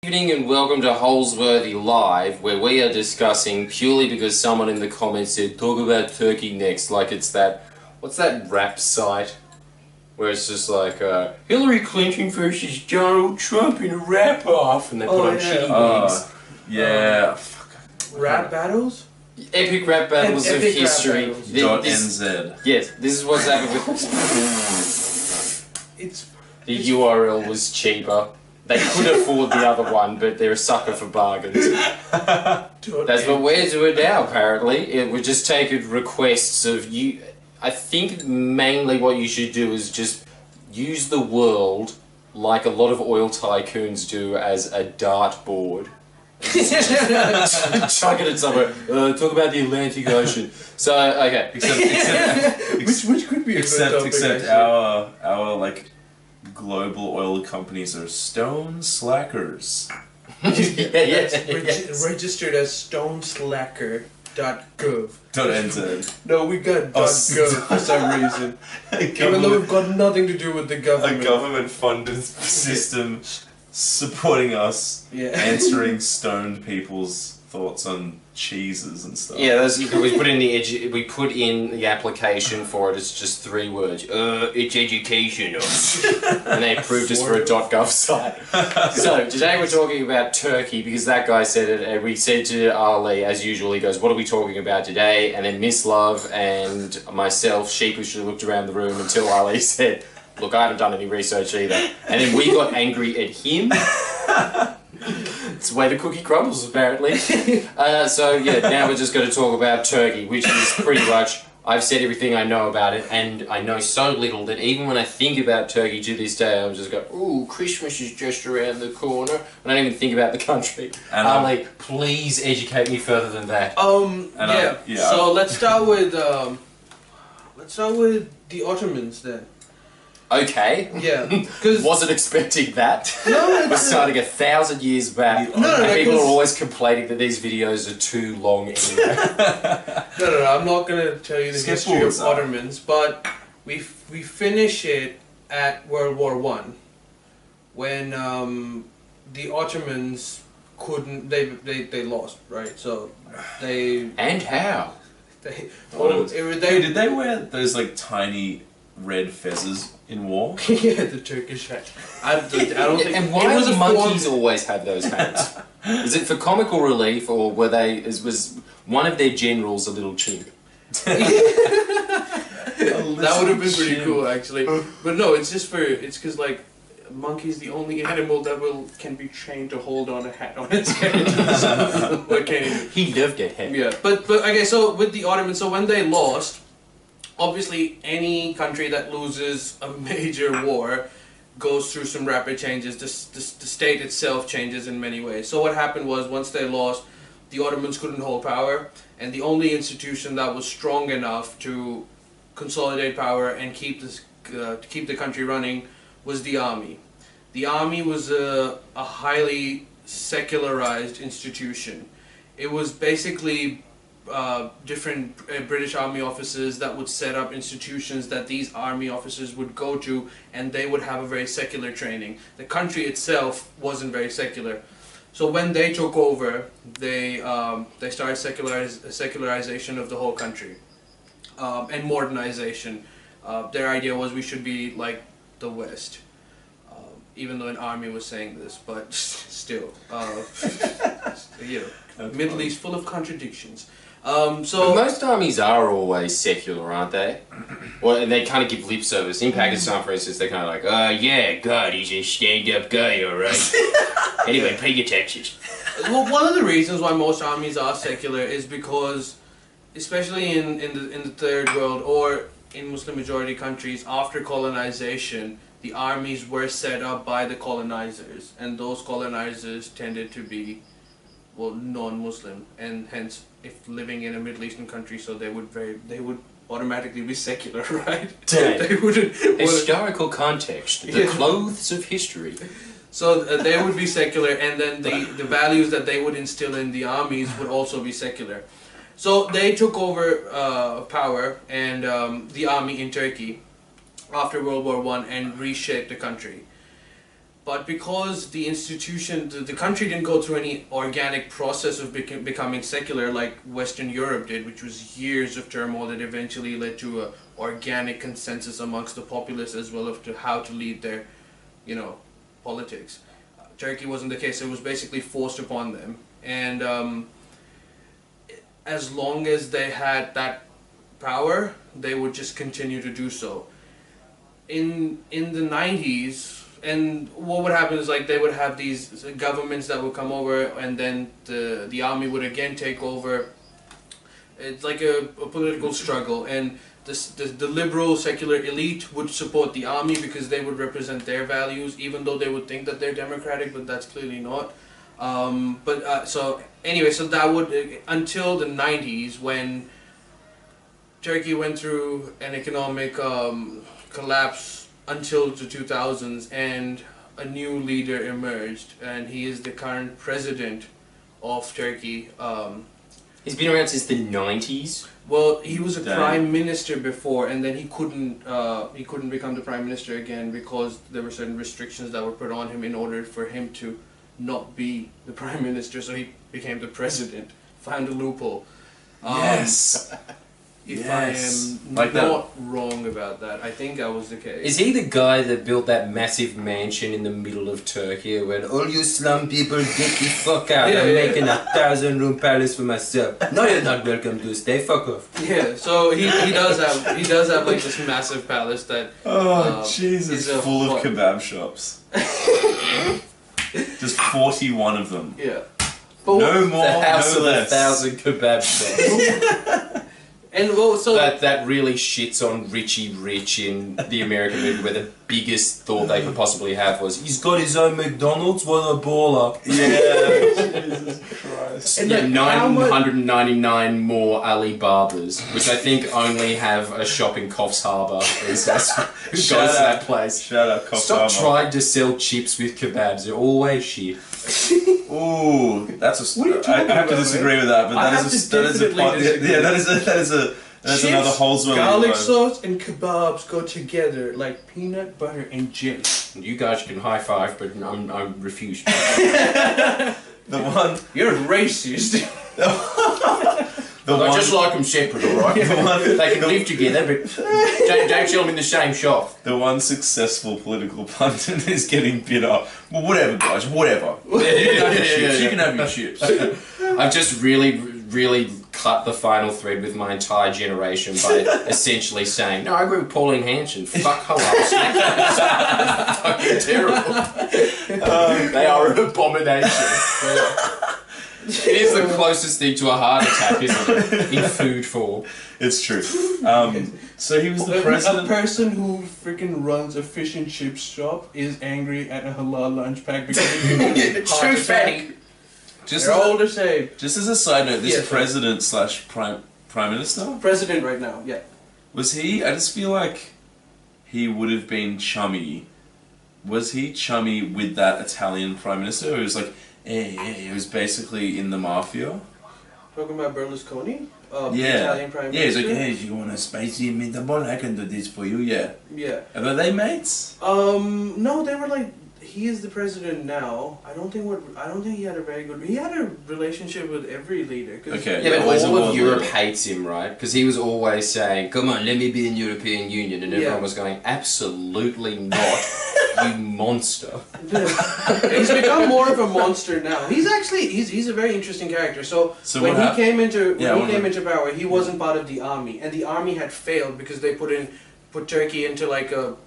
Good evening and welcome to Holsworthy Live, where we are discussing, purely because someone in the comments said, talk about Turkey next, like it's that, what's that rap site? Where it's just like, Hillary Clinton versus Donald Trump in a rap-off, and they put on shitty wigs. Yeah. Rap battles? Epic rap battles of history. .nz. Yes, this is what's happening with the URL was cheaper. They could afford the other one, but they're a sucker for bargains. That's what we're doing now, apparently. We're just taking requests of you. I think mainly what you should do is just use the world like a lot of oil tycoons do as a dartboard. Chuck it at somewhere. Talk about the Atlantic Ocean. So, okay. Which could be a good topic, except our like global oil companies are stone slackers. Registered as stoneslacker.gov. .nz. No, we got .gov for some reason. Even though we've got nothing to do with the government. A government-funded system supporting us, answering stoned people's thoughts on cheeses and stuff. Yeah, we put in the application for it. It's just 3 words. It's educational, and they approved us for a .gov site. So today we're talking about Turkey because that guy said it, and we said to Ali, as usual, he goes, "What are we talking about today?" And then Miss Love and myself sheepishly looked around the room until Ali said, "Look, I haven't done any research either," and then we got angry at him. It's the way the cookie crumbles, apparently. So yeah, now we're just going to talk about Turkey, which is pretty much, I've said everything I know about it, and I know so little that even when I think about Turkey to this day, I'm just going, ooh, Christmas is just around the corner. I don't even think about the country. And Ali, please educate me further than that. So let's start with the Ottomans then. Okay. Yeah. Wasn't expecting that. No, we're starting 1,000 years back. No, people are always complaining that these videos are too long anyway. No, I'm not going to tell you the history of Ottomans, but we finish it at World War I, when the Ottomans couldn't, they lost, right? So they... And how? Did they wear those like tiny red fezzes in war? Yeah, the Turkish hat. I don't think. And why do monkeys always have those hats? Is it for comical relief, or was one of their generals a little chimp? That would have been pretty cool, actually. But no, it's because like monkey's the only animal that can be trained to hold on a hat on its head. He loved that hat. Yeah, but okay. So with the Ottomans, so when they lost. Obviously, any country that loses a major war goes through some rapid changes. The state itself changes in many ways. So what happened was, once they lost, the Ottomans couldn't hold power, and the only institution that was strong enough to consolidate power and keep the country running was the army. The army was a highly secularized institution. It was basically different British army officers that would set up institutions that these army officers would go to, and they would have a very secular training. The country itself wasn't very secular. So when they took over, they started secularization of the whole country, and modernization. Their idea was we should be like the West. Even though an army was saying this, but still, Middle East full of contradictions. But most armies are always secular, aren't they? Well, and they kind of give lip service. In Pakistan, for instance, they're kind of like, yeah, God, he's a stand-up guy, alright. Anyway, pay your taxes. Well, one of the reasons why most armies are secular is because, especially in the Third World or in Muslim-majority countries, after colonization, the armies were set up by the colonizers, and those colonizers tended to be, well, non-Muslim, and hence, if living in a Middle Eastern country, so they would automatically be secular, right? They wouldn't. Historical context, the clothes of history. So they would be secular, and then the values that they would instill in the armies would also be secular. So they took over power and the army in Turkey after World War I and reshaped the country. But because the institution, the country didn't go through any organic process of becoming secular like Western Europe did, which was years of turmoil that eventually led to a organic consensus amongst the populace as well as to how to lead their, you know, politics. Turkey wasn't the case. It was basically forced upon them. And as long as they had that power, they would just continue to do so. In the 90s, and what would happen is like they would have these governments that would come over, and then the army would again take over. It's like a political struggle, and the liberal secular elite would support the army because they would represent their values, even though they would think that they're democratic, but that's clearly not. So anyway, so that would until the 90s, when Turkey went through an economic collapse until the 2000s, and a new leader emerged, and he is the current president of Turkey. He's been around since the 90s. Well, he was a prime minister before, and then he couldn't become the prime minister again because there were certain restrictions that were put on him in order for him to not be the prime minister. So he became the president. Found a loophole. Yes. If I am like not wrong about that, I think that was the case. Is he the guy that built that massive mansion in the middle of Turkey when all you slum people get the fuck out, I'm making a 1,000-room palace for myself. No, you're not welcome to stay, fuck off. Yeah, so he does have like this massive palace that Jesus, full of kebab shops. Just 41 of them. Yeah. But no more, the house no of less. 1,000 kebab shops. And well, so that really shits on Richie Rich in the American movie, where the biggest thought they could possibly have was, he's got his own McDonald's, what a baller. Yeah, Jesus Christ. And Yeah, like, 999 more Alibabas, which I think only have a shop in Coffs Harbour. Who goes to that place? Shout out Coffs Stop Harbour. trying to sell chips with kebabs, they're always shit. Ooh, that's a. I have to disagree with that, but that is another Holswell. Garlic sauce and kebabs go together like peanut butter and jelly. You guys can high five, but I refuse. The one You're racist. I just like them separate, alright? They can live together, but don't sell them in the same shop. The one successful political pundit is getting bitter. Well, whatever, guys, whatever. You can have your chips. I've just really cut the final thread with my entire generation by essentially saying, no, I agree with Pauline Hanson. Fuck halal snacks. Fucking terrible. They are an abomination. It is the closest thing to a heart attack, isn't it? In food form. It's true. So he was the president. A person who freaking runs a fish and chips shop is angry at a halal lunch pack because it's Too fatty. Just They're all the same. Just as a side note, this Yes, president slash prime minister, President right now, yeah. was he? I just feel like he would have been chummy. Was he chummy with that Italian prime minister who was like, he was basically in the mafia? Talking about Berlusconi? Yeah. Italian prime Yeah, he's minister? like, hey, if you want a spicy meatball, I can do this for you, yeah. Yeah. Are they mates? No, they were like, he is the president now. I don't think he had a very good. He had a relationship with every leader. Okay. Yeah, but always a all of world Europe leader. hates him, right? Because he was always saying, come on, let me be in European Union. And everyone Yeah. was going, absolutely not, you monster. He's become more of a monster now. He's a very interesting character. So when what he came into into power, he wasn't part of the army, and the army had failed because they put Turkey into like a,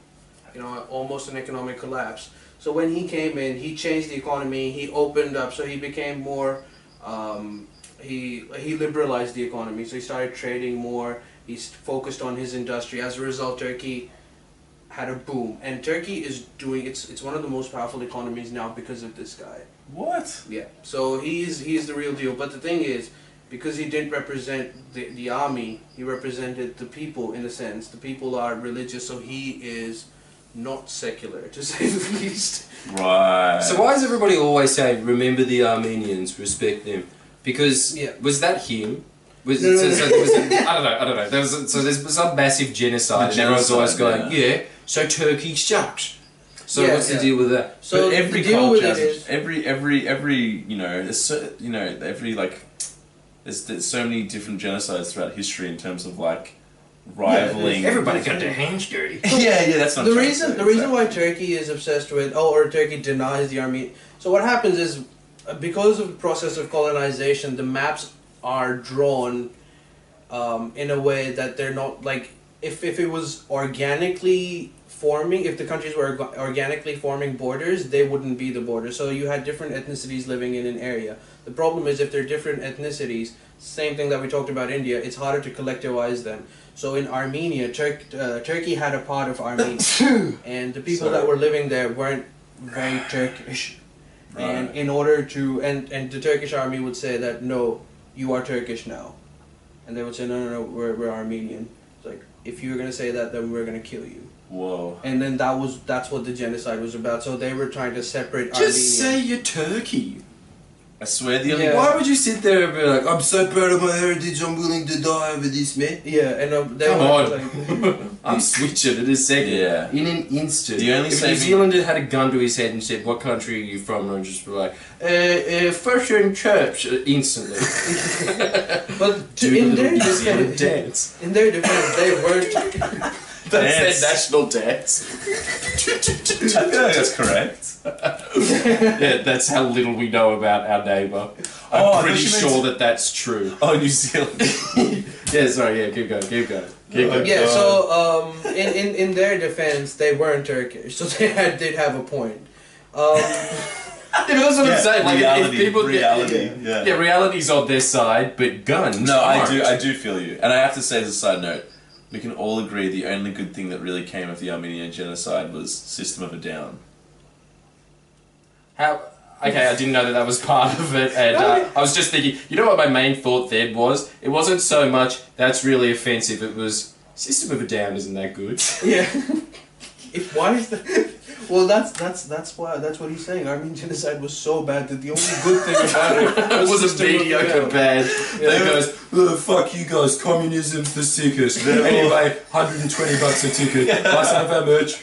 almost an economic collapse. So when he came in, he changed the economy. He opened up, so he became more. He liberalized the economy. So he started trading more. He focused on his industry. As a result, Turkey had a boom, and Turkey is doing. It's one of the most powerful economies now because of this guy. What? Yeah. So he's the real deal. But the thing is, because he didn't represent the army, he represented the people in a sense. The people are religious, so he is not secular, to say the least. Right. So why is everybody always saying, remember the Armenians, respect them? Because, was that him? I don't know. There's some massive genocide, and everyone's always going, so Turkey sucks. So what's the deal with that? So but every the deal culture with it has is every there's so many different genocides throughout history in terms of like rivaling. Everybody got their hands dirty. yeah, that's not the reason why Turkey is obsessed with or Turkey denies the army. So what happens is because of the process of colonization, the maps are drawn in a way that they're not like if it was organically forming, if the countries were organically forming borders, they wouldn't be the borders. So you had different ethnicities living in an area. The problem is if they're different ethnicities, same thing that we talked about India, it's harder to collectivize them. So in Armenia, Turkey had a part of Armenia, and the people that were living there weren't very Turkish. Right. And in order to, and the Turkish army would say that, no, you are Turkish now. And they would say, no, we're Armenian. It's like, if you're going to say that, then we're going to kill you. Whoa. And then that's what the genocide was about. So they were trying to separate Just Armenia. say you're Turkey. I swear the only Yeah. Why would you sit there and be like, I'm so proud of my heritage, I'm willing to die over this, man? Yeah, and they Come were on. like, I'm switching in a second. Yeah. In an instant. The only if New saving- Zealander had a gun to his head and said, what country are you from? And I'd just be like, first you're in church, instantly. but Do in the their little New Zealand defense, dance. in their defense, they weren't. That's Dance. their national dance. I feel like that's correct. Yeah, that's how little we know about our neighbour. I'm Oh, I pretty thought you sure meant- that's true. Oh, New Zealand. Yeah, sorry, yeah, keep going. Yeah, so in their defense, they weren't Turkish, so they'd have a point. Yeah, but that's what Yeah, I'm saying. Like, reality, if people, reality, yeah, yeah. reality's on their side, but guns. No, aren't. I do feel you. And I have to say as a side note, we can all agree the only good thing that really came of the Armenian genocide was System of a Down. How? Okay, I didn't know that was part of it, and I was just thinking. You know what my main thought then was? It wasn't so much that's really offensive. It was System of a Down isn't that good. Yeah. Why is that? Well, that's what he's saying. Armenian genocide was so bad that the only good thing about it It was a System of a mediocre Down. bad. Yeah. That goes, oh, fuck you guys, communism's the sickest. Anyway, $120 a ticket. Buy some of our merch.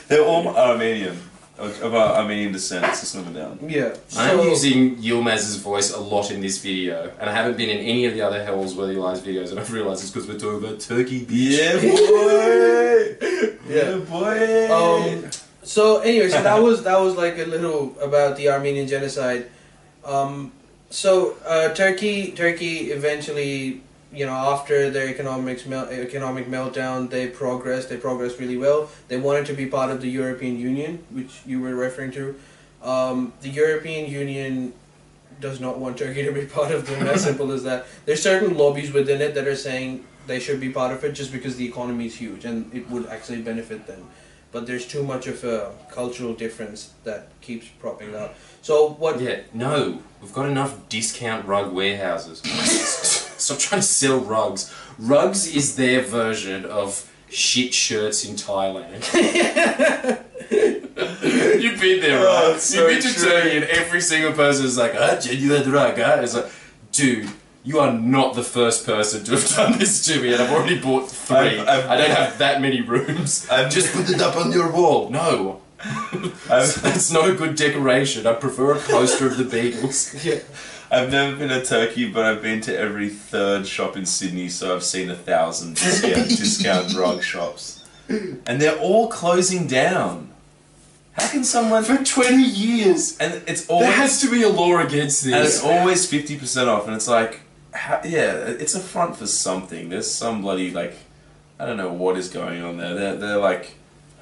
They're all Armenian, of Armenian descent, System of a Down. Yeah. I'm So- using Yilmaz's voice a lot in this video, and I haven't been in any of the other Hell's Worthy Lies videos, and I've realised it's because we're talking about Turkey, bitch. Yeah, boy! Yeah, boy! So anyway, so that was like a little about the Armenian genocide. Turkey eventually, after their economic meltdown, they progressed really well. They wanted to be part of the European Union, which you were referring to. The European Union does not want Turkey to be part of them, as simple as that. There's certain lobbies within it that are saying they should be part of it just because the economy is huge and it would actually benefit them. But there's too much of a cultural difference that keeps propping up. So what? Yeah, no, we've got enough discount rug warehouses. Stop trying to sell rugs. Rugs is their version of shit shirts in Thailand. You've been there, right? Oh, it's so You've been to true. Turkey and every single person is like, genuine rug, It's like, dude, you are not the first person to have done this to me, and I've already bought 3. I don't have that many rooms. Just put it up on your wall. No. That's not a good decoration. I prefer a poster of the Beatles. Yeah. I've never been to Turkey, but I've been to every third shop in Sydney, so I've seen 1,000 discount rug shops. And they're all closing down. How can someone... For 20 years. And it's always... There has to be a law against And it's this. always 50% off, and it's like... it's a front for something. There's some bloody, like... I don't know what is going on there. They're like...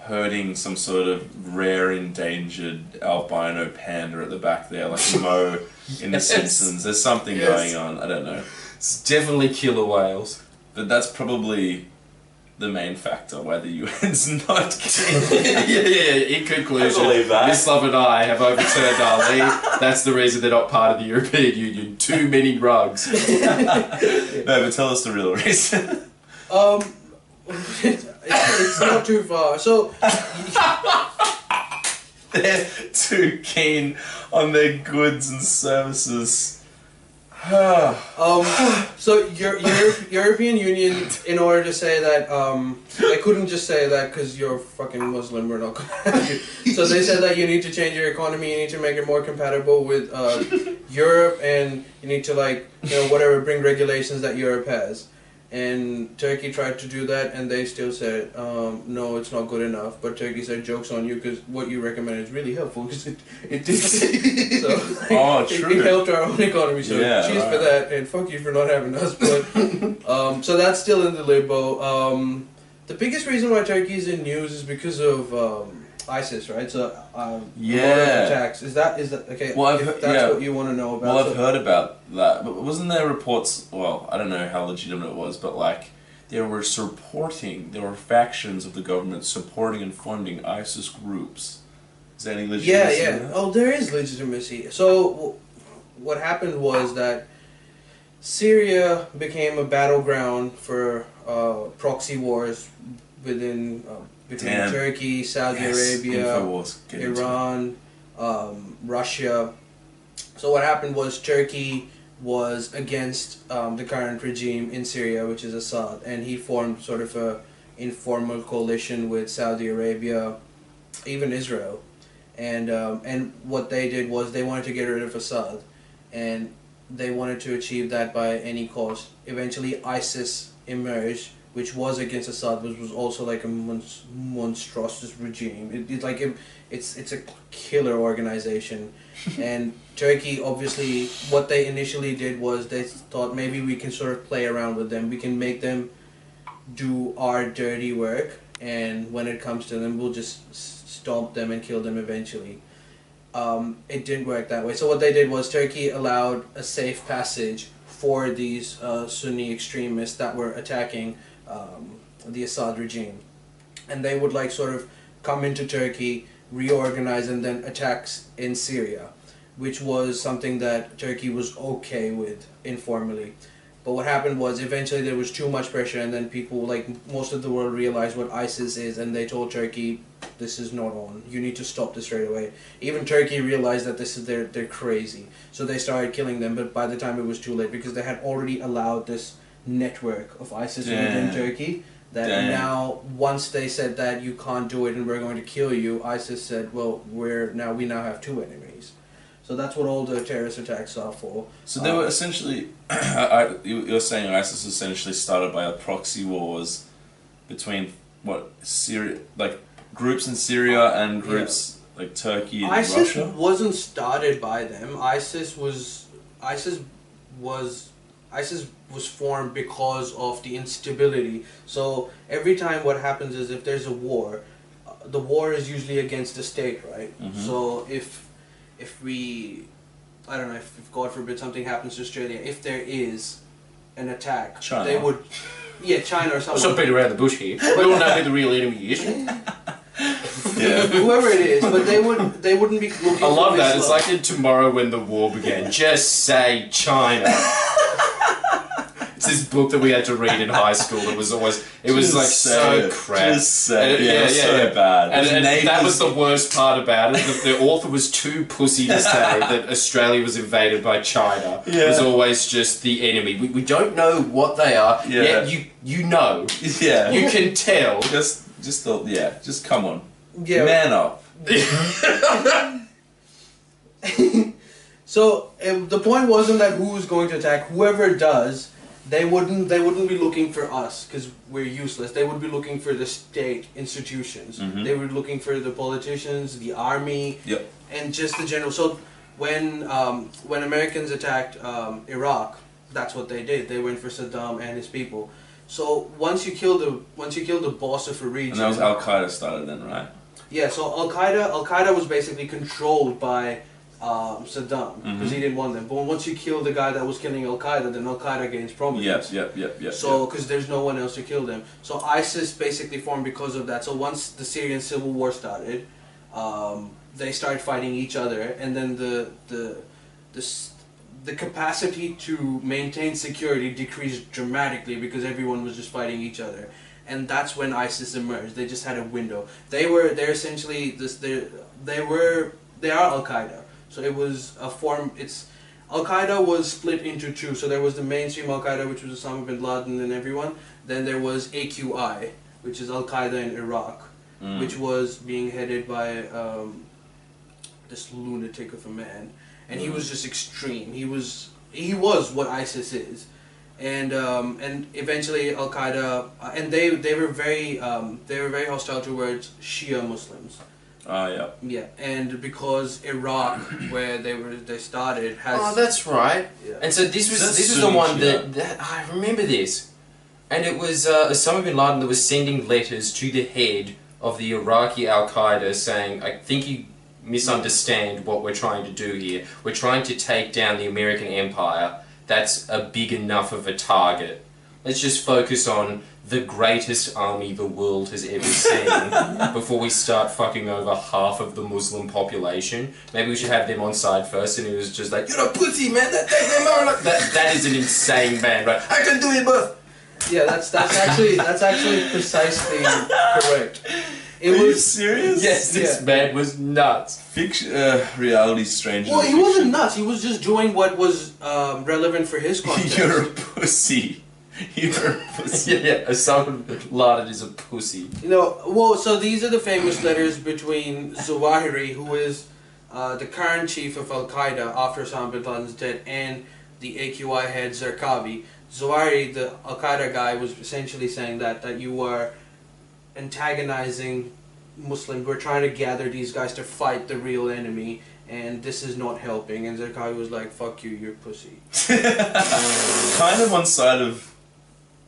herding some sort of rare endangered albino panda at the back there, like Mo in The Yes. Simpsons. There's something Yes. going on. I don't know. It's definitely killer whales. But that's probably the main factor why the UN's not keen. yeah. In conclusion, I believe that. Mislav and I have overturned our lead. That's the reason they're not part of the European Union. Too many rugs. No, but tell us the real reason. It's not too far. So They're too keen on their goods and services. So European Union, in order to say that, they couldn't just say that because you're fucking Muslim, we're not gonna have you. So they said that you need to change your economy, you need to make it more compatible with Europe, and you need to, like, you know, whatever, bring regulations that Europe has. And Turkey tried to do that, and they still said, no, it's not good enough. But Turkey said, joke's on you, because what you recommend is really helpful, because it did. So, like, oh, true. it helped our own economy, so Yeah, cheers right. for that, and fuck you for not having us. But so that's still in the limbo. The biggest reason why Turkey is in news is because of ISIS, right? So a lot of attacks. Is that okay? Well, if that's what you want to know about. Well, I've heard about that, but wasn't there reports? Well, I don't know how legitimate it was, but like there were factions of the government supporting and funding ISIS groups. Is there any legitimacy? Yeah. in that? Oh, there is legitimacy. So what happened was that Syria became a battleground for proxy wars between Turkey, Saudi Arabia, Iran, Russia. So what happened was Turkey was against the current regime in Syria, which is Assad, and he formed sort of a informal coalition with Saudi Arabia, even Israel, and what they did was they wanted to get rid of Assad, and they wanted to achieve that by any cost. Eventually, ISIS emerged, which was against Assad, which was also like a monstrous regime. It's a killer organization. And Turkey, obviously, what they initially did was they thought maybe we can sort of play around with them. We can make them do our dirty work, and when it comes to them, we'll just stomp them and kill them eventually. It didn't work that way. So what they did was Turkey allowed a safe passage for these Sunni extremists that were attacking the Assad regime, and they would like sort of come into Turkey, reorganize, and then attacks in Syria, which was something that Turkey was okay with informally. But what happened was eventually there was too much pressure, and then people, like most of the world, realized what ISIS is, and they told Turkey, this is not on, you need to stop this right away. Even Turkey realized that they're crazy, so they started killing them, but by the time it was too late, because they had already allowed this network of ISIS within Turkey, that now once they said that you can't do it and we're going to kill you, ISIS said, well, we now have two enemies. So that's what all the terrorist attacks are for. So they were essentially, you're saying ISIS essentially started by a proxy wars between Syria, like groups in Syria and groups like Turkey and ISIS Russia? wasn't started by them. ISIS was formed because of the instability. So every time what happens is if there's a war, the war is usually against the state, right? Mm-hmm. So if I don't know, if God forbid something happens to Australia, if there is an attack, China. they would, China or someone. Let's not beat around the bush here. We all know who the real enemy is. Yeah. Whoever it is, but they wouldn't be looking I love for that. It's Islam. like in Tomorrow When the War Began. Just say China. It's this book that we had to read in high school that was always, it was like so crap. Just say it. It was so bad. And that was the worst part about it. The author was too pussy to say that Australia was invaded by China. Yeah. It was always just the enemy. We don't know what they are. Yeah. Yet you know. Yeah. You can tell. Just come on. Yeah. Man up. So the point wasn't that who was going to attack. Whoever does, they wouldn't be looking for us because we're useless. They would be looking for the state institutions. Mm-hmm. They were looking for the politicians, the army, and just the general. So when Americans attacked Iraq, that's what they did. They went for Saddam and his people. So once you kill the boss of a region, And that was Al Qaeda started then, right? Yeah. So Al Qaeda was basically controlled by Saddam because he didn't want them. But once you kill the guy that was killing Al Qaeda, then Al Qaeda gains prominence. Yep. So because there's no one else to kill them, so ISIS basically formed because of that. So once the Syrian civil war started, they started fighting each other, and then the capacity to maintain security decreased dramatically because everyone was just fighting each other. And that's when ISIS emerged. They just had a window. They're essentially they are Al Qaeda. So it was a form. Al Qaeda was split into two. So there was the mainstream Al Qaeda, which was Osama bin Laden and everyone. Then there was AQI, which is Al Qaeda in Iraq, which was being headed by this lunatic of a man, and he was just extreme. He was what ISIS is, and eventually Al Qaeda, and they were very hostile towards Shia Muslims. Yeah. Yeah, and because Iraq, where they started, has. Oh, that's right. Yeah. And so this was the Sunni one Shia. that I remember this, and it was Osama bin Laden that was sending letters to the head of the Iraqi Al Qaeda saying, "I think you misunderstand what we're trying to do here. We're trying to take down the American empire. That's a big enough of a target. Let's just focus on the greatest army the world has ever seen before we start fucking over half of the Muslim population. Maybe we should have them on side first." And it was just like, "You're a pussy, man. That is an insane man, right? I can do it both." Yeah, that's actually precisely correct. It Are you was serious? Yes, this man was nuts. Fiction, reality stranger. well, he wasn't nuts. He was just doing what was relevant for his context. You're a pussy. You're a pussy. Yeah, Osama bin Laden is a pussy. You know, well, so these are the famous letters between Zawahiri, who is the current chief of Al Qaeda after Osama bin Laden's death, and the AQI head Zarqawi. Zawahiri, the Al Qaeda guy, was essentially saying that you are antagonizing Muslims. We're trying to gather these guys to fight the real enemy, and this is not helping. And Zarqawi was like, "Fuck you, you're pussy." Kind of on side of.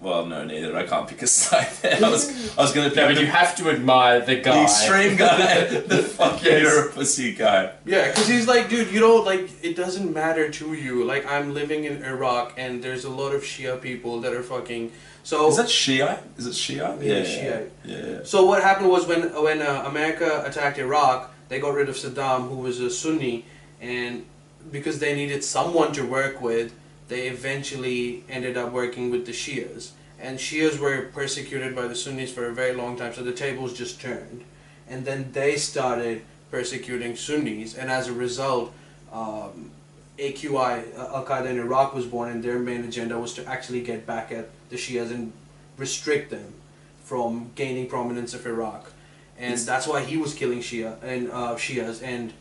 Well, no, neither. I can't pick a side there. I was going to pick No, but you have to admire the guy. the extreme guy, the fuck Yes. you're a pussy guy. Yeah, because he's like, dude, you don't, like, it doesn't matter to you. Like, I'm living in Iraq, and there's a lot of Shia people that are fucking. So Is that Shiite? Is it Shiite? Yeah, Shiite. Yeah. So what happened was when America attacked Iraq, they got rid of Saddam, who was a Sunni, and because they needed someone to work with, they eventually ended up working with the Shias. And Shias were persecuted by the Sunnis for a very long time, so the tables just turned. And then they started persecuting Sunnis, and as a result, AQI, Al-Qaeda in Iraq, was born, and their main agenda was to actually get back at the Shias and restrict them from gaining prominence of Iraq. And that's why he was killing Shias. And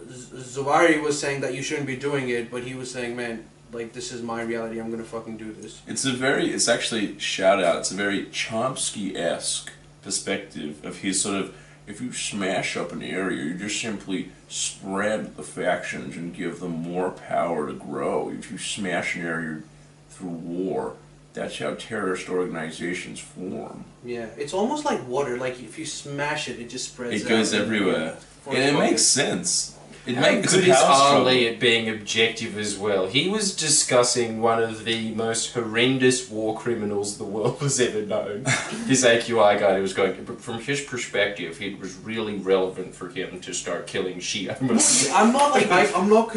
Zawahiri was saying that you shouldn't be doing it, but he was saying, man, like, this is my reality, I'm gonna fucking do this. It's actually, shout out, it's a very Chomsky-esque perspective of his sort of, if you smash up an area, you just simply spread the factions and give them more power to grow. If you smash an area through war, that's how terrorist organizations form. Yeah, it's almost like water, like if you smash it, it just spreads It goes out everywhere. And it makes sense. How good is Ali at being objective as well? He was discussing one of the most horrendous war criminals the world has ever known. This AQI guy who was going, but from his perspective, it was really relevant for him to start killing Shia Muslims. I'm not like I'm not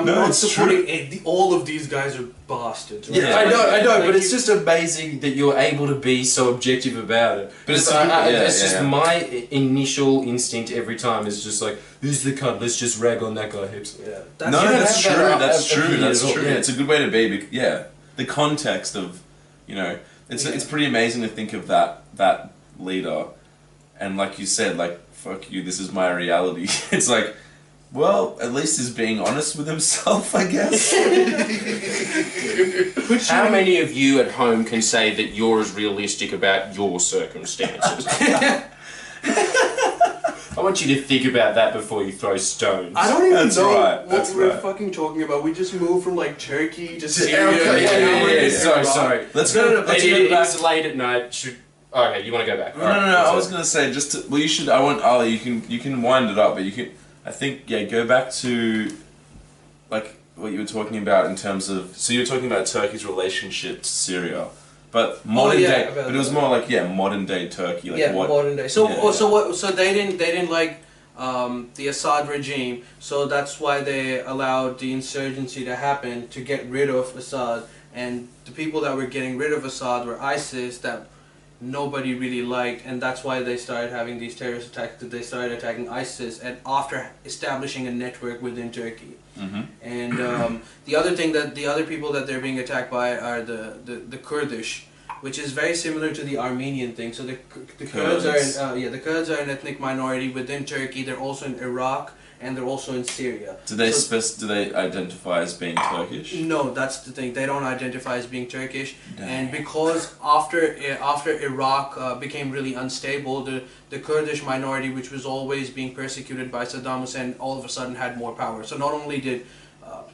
No, it's supporting all of these guys are bastards. Right? Yeah, I know, but it's just amazing that you're able to be so objective about it. But it's just my initial instinct every time is just like, who's the cunt? Let's just rag on that guy hips. Yeah, That's true. That's true. Yeah. It's a good way to be. Yeah, the context of, it's pretty amazing to think of that leader, and like you said, like, fuck you, this is my reality. It's like, well, at least he's being honest with himself, I guess. How many of you at home can say that you're as realistic about your circumstances? I want you to think about that before you throw stones. I don't even That's know right, what that's we're right. fucking talking about. We just moved from like Turkey to Syria. Okay, yeah. Sorry. Let's go back. It's late at night. Okay, you want to go back? No. I was gonna say you should. I want Ali. You can wind it up, but you can. I think go back to like what you were talking about in terms of. So you were talking about Turkey's relationship to Syria, but modern day. But it was more like modern day Turkey. Like modern day. So they didn't like the Assad regime. So that's why they allowed the insurgency to happen to get rid of Assad. And the people that were getting rid of Assad were ISIS that nobody really liked, and that's why they started having these terrorist attacks. That they started attacking ISIS, and after establishing a network within Turkey. And the other thing that the other people that they're being attacked by are the Kurdish, which is very similar to the Armenian thing. So the Kurds are the Kurds are an ethnic minority within Turkey. They're also in Iraq, and they're also in Syria. Do they identify as being Turkish? No, that's the thing. They don't identify as being Turkish. Dang. And because after Iraq became really unstable, the Kurdish minority, which was always being persecuted by Saddam Hussein, all of a sudden had more power. So not only did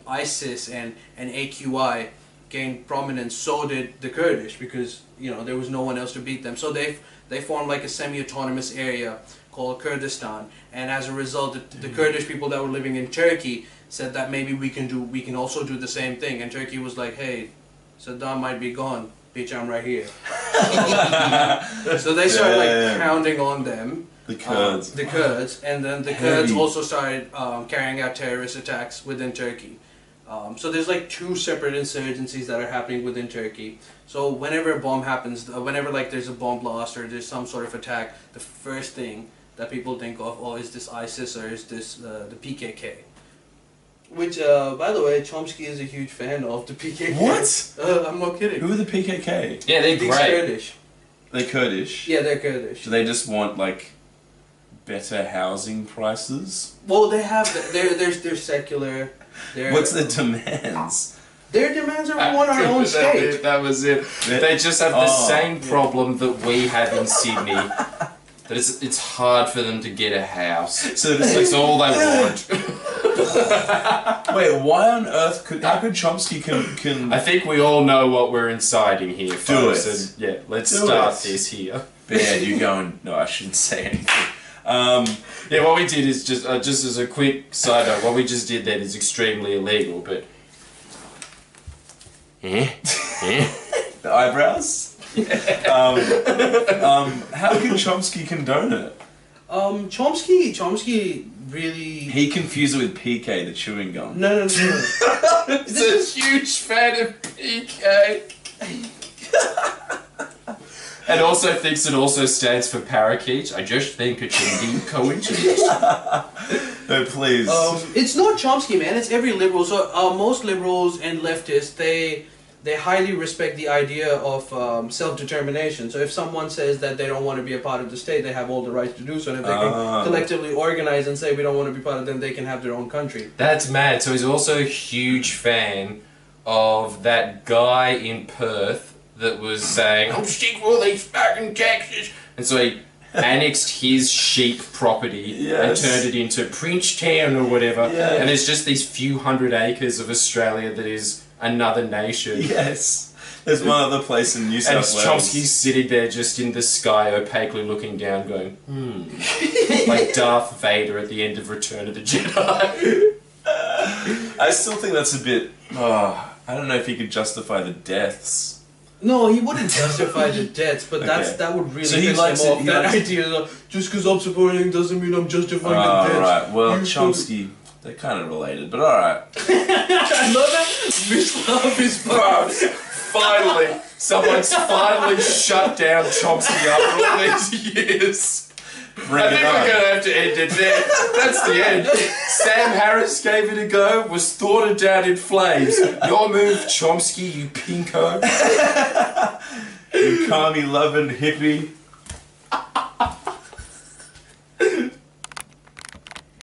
ISIS and AQI gain prominence, so did the Kurdish, because there was no one else to beat them. So they formed like a semi-autonomous area called Kurdistan, and as a result, the Kurdish people that were living in Turkey said that maybe we can also do the same thing, and Turkey was like, hey, Saddam might be gone, bitch, I'm right here. So they started like pounding on them, the Kurds, and then the Kurds also started carrying out terrorist attacks within Turkey. So there's like two separate insurgencies that are happening within Turkey. So whenever a bomb happens, whenever like there's a bomb blast or there's some sort of attack, the first thing that people think of, oh, is this ISIS or is this the PKK? Which, by the way, Chomsky is a huge fan of the PKK. What? I'm not kidding. Who are the PKK? Yeah, they're great. Kurdish. They're Kurdish? Yeah, they're Kurdish. Do they just want, like, better housing prices? Well, they have, they're secular. What's their demands? Their demands are we want our own state. That was it. They just have the same problem that we have in Sydney. That it's hard for them to get a house. So that's all they want. Wait, why on earth how could Chomsky can... I think we all know what we're inciting here, folks. Do it. And yeah, let's start this here. Bad, you going... No, I shouldn't say anything. Yeah, what we did is just as a quick side note, what we just did then is extremely illegal, but... The eyebrows? How can Chomsky condone it? Chomsky really... He confused it with PK, the chewing gum. No. He's a huge fan of PK. And also thinks it also stands for parakeet. I just think it's indeed coincidence. No, please. It's not Chomsky, man. It's every liberal. So most liberals and leftists, they highly respect the idea of self-determination. So if someone says that they don't want to be a part of the state, they have all the rights to do so. And if they can collectively organize and say we don't want to be part of them, they can have their own country. That's mad. So he's also a huge fan of that guy in Perth that was saying, I'm sick of all these fucking taxes. And so he annexed his sheep property and turned it into Princetown or whatever. Yeah. And there's just these few hundred acres of Australia that is another nation. Yes. There's one other place in New South Wales. And Chomsky's sitting there just in the sky, opaquely looking down, going, like Darth Vader at the end of Return of the Jedi. I still think that's a bit... I don't know if he could justify the deaths. No, he wouldn't justify the deaths, but that would really piss him off. That idea of, just because I'm supporting doesn't mean I'm justifying the deaths. Right, well, Chomsky... They're kind of related, but alright. I love that. Miss Love is fast. Finally, someone's finally shut down Chomsky after all these years. I think we're going to have to end it there. That's the end. Sam Harris gave it a go, was thwarted down in flames. Your move, Chomsky, you pinko. You commie loving hippie.